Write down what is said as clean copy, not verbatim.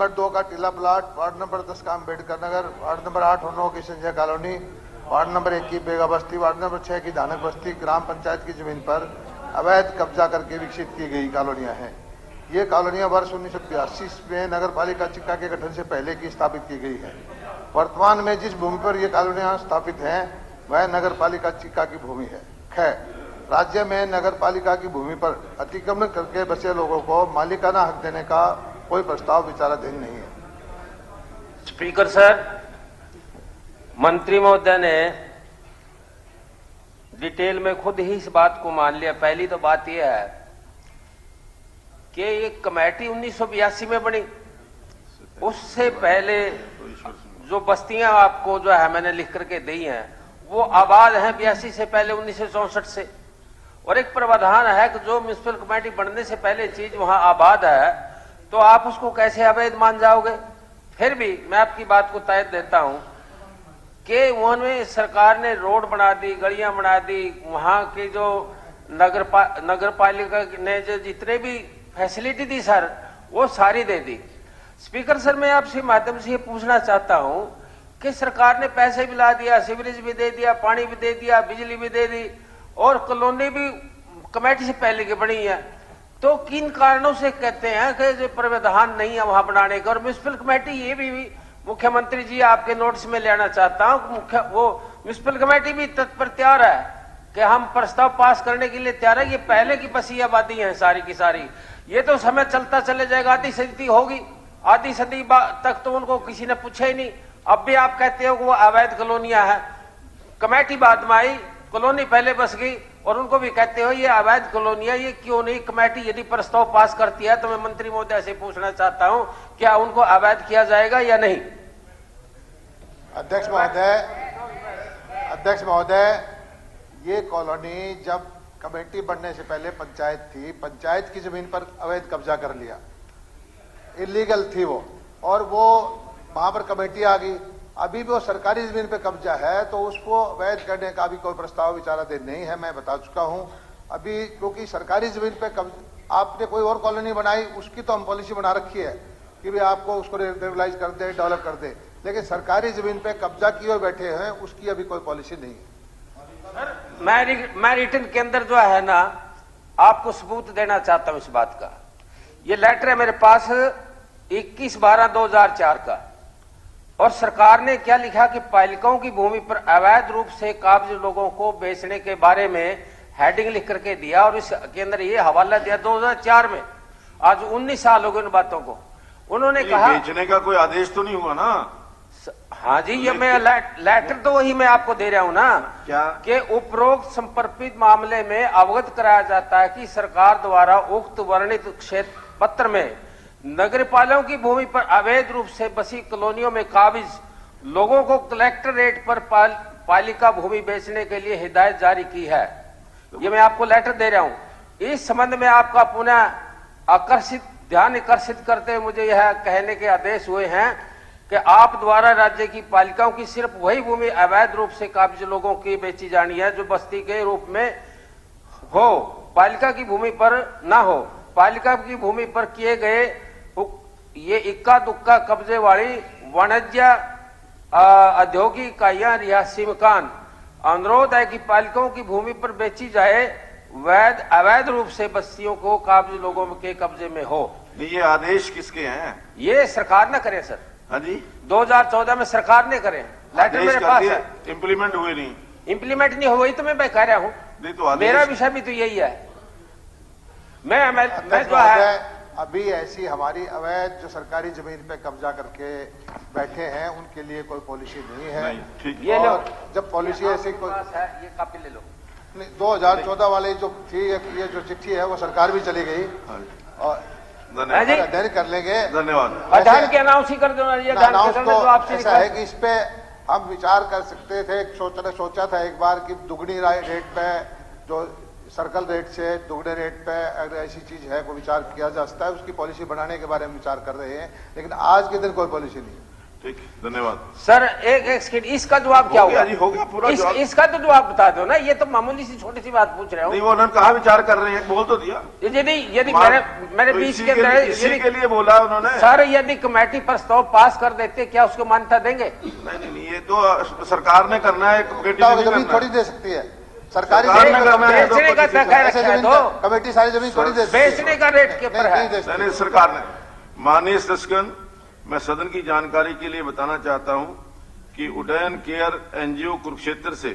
Number 2 का टीला plot, ward number 10 का अम्बेडकर नगर, वार्ड नंबर 8 और 9 की संजय कॉलोनी, वार्ड नंबर 1 की बेगा बस्ती, वार्ड नंबर 6 की धानक बस्ती ग्राम पंचायत की जमीन पर अवैध कब्जा करके विकसित की गई कॉलोनियां हैं। ये कॉलोनियां वर्ष 1982 में नगर पालिका चिक्का के गठन से पहले की स्थापित की गई है। वर्तमान में जिस भूमि पर ये कॉलोनियां स्थापित हैं वह नगर पालिका चिक्का की भूमि है। खैर, राज्य में नगर पालिका की भूमि पर अतिक्रमण करके बसे लोगों को मालिकाना हक देने का कोई प्रस्ताव विचाराधीन नहीं है। स्पीकर सर, मंत्री महोदय ने डिटेल में खुद ही इस बात को मान लिया। पहली तो बात यह है कि ये कमेटी 1982 में बनी, उससे पहले जो बस्तियां आपको जो है मैंने लिख करके दी हैं वो आबाद हैं 82 से पहले 1964 से। और एक प्रावधान है कि जो म्युनिसिपल कमेटी बनने से पहले चीज वहां आबाद है तो आप उसको कैसे अवैध मान जाओगे। फिर भी मैं आपकी बात को तायद देता हूं कि उन्होंने सरकार ने रोड बना दी, गलियां बना दी, वहां की जो नगर पालिका ने जो जितने भी फैसिलिटी दी सर वो सारी दे दी। स्पीकर सर, मैं आपसे माध्यम से ये पूछना चाहता हूं कि सरकार ने पैसे भी ला दिया, सीवरेज भी दे दिया, पानी भी दे दिया, बिजली भी दे दी और कॉलोनी भी कमेटी से पहले की बनी है, तो किन कारणों से कहते हैं कि जो प्रावधान नहीं है वहां बनाने का। और म्युनिसिपल कमेटी ये भी मुख्यमंत्री जी आपके नोटिस में लेना चाहता हूं, वो म्युनिसिपल कमेटी भी तत्पर तैयार है कि हम प्रस्ताव पास करने के लिए तैयार है। ये पहले की बसी आबादी है सारी की सारी, ये तो समय चलता चले जाएगा, आधी सदी होगी, आधी सदी तक तो उनको किसी ने पूछा ही नहीं। अब भी आप कहते हो कि वो अवैध कॉलोनियां हैं, कमेटी बाद में आई, कॉलोनी पहले बस गई और उनको भी कहते हो ये अवैध कॉलोनियां, ये क्यों नहीं। कमेटी यदि प्रस्ताव पास करती है तो मैं मंत्री महोदय से पूछना चाहता हूं क्या उनको अवैध किया जाएगा या नहीं। अध्यक्ष महोदय, ये कॉलोनी जब कमेटी बनने से पहले पंचायत थी, पंचायत की जमीन पर अवैध कब्जा कर लिया, इलीगल थी वो, और वो वहां पर कमेटी आ गई। अभी भी वो सरकारी जमीन पे कब्जा है तो उसको अवैध करने का भी कोई प्रस्ताव विचाराधीन नहीं है। मैं बता चुका हूं अभी, क्योंकि सरकारी जमीन पे आपने कोई और कॉलोनी बनाई, उसकी तो हम पॉलिसी बना रखी है कि भी आपको उसको रेगुलाइज कर दे, डेवलप कर दे, लेकिन सरकारी जमीन पे कब्जा किए बैठे हैं उसकी अभी कोई पॉलिसी नहीं है। मैं रिटर्न के अंदर जो है ना आपको सबूत देना चाहता हूं इस बात का। ये लेटर है मेरे पास 21/12/2004 का, और सरकार ने क्या लिखा कि पालिकाओं की भूमि पर अवैध रूप से काब्ज लोगों को बेचने के बारे में हेडिंग लिख करके दिया और इसके अंदर ये हवाला दिया 2004 में। आज 19 साल हो गए उन बातों को। उन्होंने कहा बेचने का कोई आदेश तो नहीं हुआ ना। हाँ जी, ये मैं लेटर तो वही मैं आपको दे रहा हूं ना, क्या कि उपरोक्त संपर्कित मामले में अवगत कराया जाता है कि सरकार द्वारा उक्त वर्णित क्षेत्र पत्र में नगरपालिकाओं की भूमि पर अवैध रूप से बसी कॉलोनियों में काबिज लोगों को कलेक्टर रेट पर पालिका भूमि बेचने के लिए हिदायत जारी की है। ये मैं आपको लेटर दे रहा हूं। इस संबंध में आपका पुनः ध्यान आकर्षित करते हुए मुझे यह कहने के आदेश हुए हैं कि आप द्वारा राज्य की पालिकाओं की सिर्फ वही भूमि अवैध रूप से काबिज लोगों की बेची जानी है जो बस्ती के रूप में हो, पालिका की भूमि पर ना हो। पालिका की भूमि पर किए गए ये इक्का दुक्का कब्जे वाली वाणिज्य औद्योगिक इकाइयां रिहायशी मकान अनुरोध है कि पालिकाओं की भूमि पर बेची जाए अवैध रूप से बस्तियों को काबिज लोगों के कब्जे में हो। ये आदेश किसके हैं? ये सरकार न करे सर। हाँ जी, 2014 में सरकार ने करे, लेटर मेरे पास है। इम्प्लीमेंट हुए नहीं, इम्प्लीमेंट नहीं हुई तो मैं कह रहा हूं। नहीं तो मेरा विषय भी तो यही है। मैं जो है अभी ऐसी हमारी अवैध जो सरकारी जमीन पे कब्जा करके बैठे हैं उनके लिए कोई पॉलिसी नहीं है। ठीक, ये लो, जब पॉलिसी ऐसी कोई है, ये कॉपी ले लो। 2014 वाली जो थी ये जो चिट्ठी है वो सरकार भी चली गई और अध्ययन कर लेंगे। धन्यवाद। अध्ययन के अनाउंस ही कर दो ना, ये अनाउंस तो ऐसा है कि इस पे हम विचार कर सकते थे। सोचा था एक बार कि दुगनी रेट पे जो सर्कल रेट से दुगने रेट पे अगर ऐसी चीज है कोई विचार किया जा सकता है, उसकी पॉलिसी बनाने के बारे में विचार कर रहे हैं, लेकिन आज के दिन कोई पॉलिसी नहीं। ठीक, धन्यवाद। सर एक सेकंड, इसका जवाब क्या हो गया होगा? जी, हो गया पूरा जवाब। इसका तो जवाब बता दो ना, ये तो मामूली सी छोटी सी बात पूछ रहे नहीं, हो। वो उन्होंने कहा विचार कर रहे हैं, बोल तो दिया। यदि मैंने तो बीच इसी के अंदर इसी के लिए बोला उन्होंने। सर, यदि कमेटी प्रस्ताव पास कर देते, क्या उसको मान्यता देंगे? नहीं, ये तो सरकार ने करना है, कमेटी ने नहीं जमीन करना थोड़ी है। दे सकती है सरकारी सरकार ने करना है, बेचने का तय कर रखा है तो कमेटी सारी जमीन थोड़ी दे सकती है। बेचने का रेट के ऊपर है। नहीं, सरकार ने। माननीय सदस्यगण, मैं सदन की जानकारी के लिए बताना चाहता हूं कि उड्डयन केयर एनजीओ कुरुक्षेत्र से